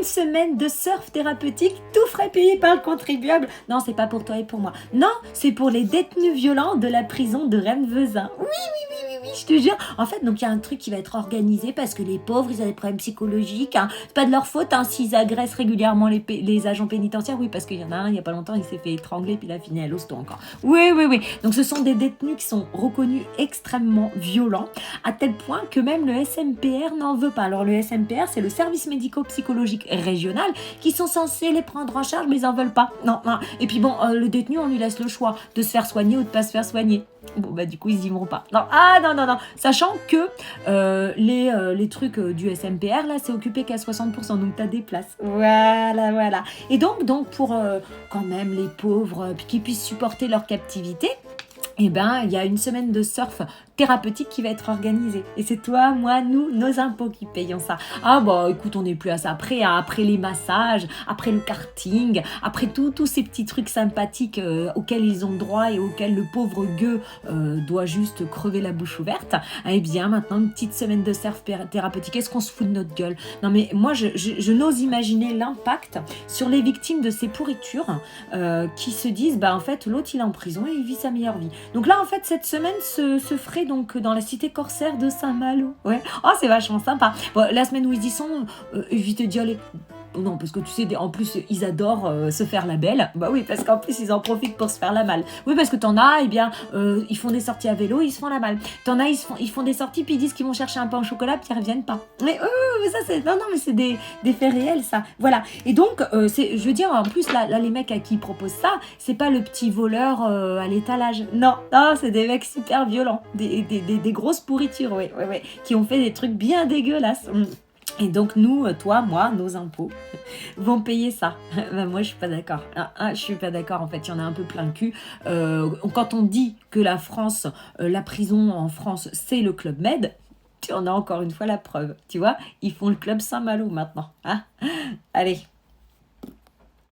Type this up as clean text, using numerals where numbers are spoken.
semaine de surf thérapeutique, tout frais payé par le contribuable. Non, c'est pas pour toi et pour moi. Non, c'est pour les détenus violents de la prison de Rennes-Vezin. Oui, je te jure. En fait, donc il y a un truc qui va être organisé parce que les pauvres, ils ont des problèmes psychologiques. Hein. C'est pas de leur faute s'ils agressent régulièrement les agents pénitentiaires. Oui, parce qu'il y en a un, il y a pas longtemps, il s'est fait étrangler puis il a fini à l'hosto encore. Oui. Donc ce sont des détenus qui sont reconnus extrêmement violents, à tel point que même le SMPR n'en veut pas. Alors le SMPR, c'est le service médico-psychologique régional, qui sont censés les prendre en charge, mais ils en veulent pas. Non. Et puis bon, le détenu, on lui laisse le choix de se faire soigner ou de pas se faire soigner. Bon, bah du coup, ils y vont pas. Non. Sachant que les trucs du SMPR, là, c'est occupé qu'à 60%, donc t'as des places. Voilà. Et donc pour quand même les pauvres, qui puissent supporter leur captivité, eh ben, il y a une semaine de surf thérapeutique qui va être organisée. Et c'est toi, moi, nous, nos impôts qui payons ça. Ah bah écoute, on n'est plus à ça après. Hein, après les massages, après le karting, après tous ces petits trucs sympathiques auxquels ils ont droit et auxquels le pauvre gueux doit juste crever la bouche ouverte. Eh bien, maintenant, une petite semaine de surf thérapeutique. Est-ce qu'on se fout de notre gueule? Non mais moi, je n'ose imaginer l'impact sur les victimes de ces pourritures qui se disent, bah en fait, l'autre, il est en prison et il vit sa meilleure vie. Donc là, en fait, cette semaine se ferait donc dans la cité corsaire de Saint-Malo. Ouais. Oh, c'est vachement sympa. Bon, la semaine où ils y sont, évitez d'y aller. Non, parce que tu sais, en plus, ils adorent se faire la belle. Bah oui, parce qu'en plus, ils en profitent pour se faire la malle. Oui, parce que t'en as, eh bien, ils font des sorties à vélo, ils se font la malle. T'en as, ils font des sorties, puis ils disent qu'ils vont chercher un pain au chocolat, puis ils reviennent pas. Mais ça, c'est... Non, mais c'est des faits réels, ça. Voilà. Et donc, je veux dire, en plus, là, les mecs à qui ils proposent ça, c'est pas le petit voleur à l'étalage. Non, c'est des mecs super violents. Des grosses pourritures, ouais, qui ont fait des trucs bien dégueulasses. Et donc nous, toi, moi, nos impôts vont payer ça. Moi, je suis pas d'accord. Je suis pas d'accord. En fait, il y en a un peu plein le cul. Quand on dit que la France, la prison en France, c'est le Club Med, on a encore une fois la preuve. Tu vois, ils font le Club Saint-Malo maintenant. Hein. Allez.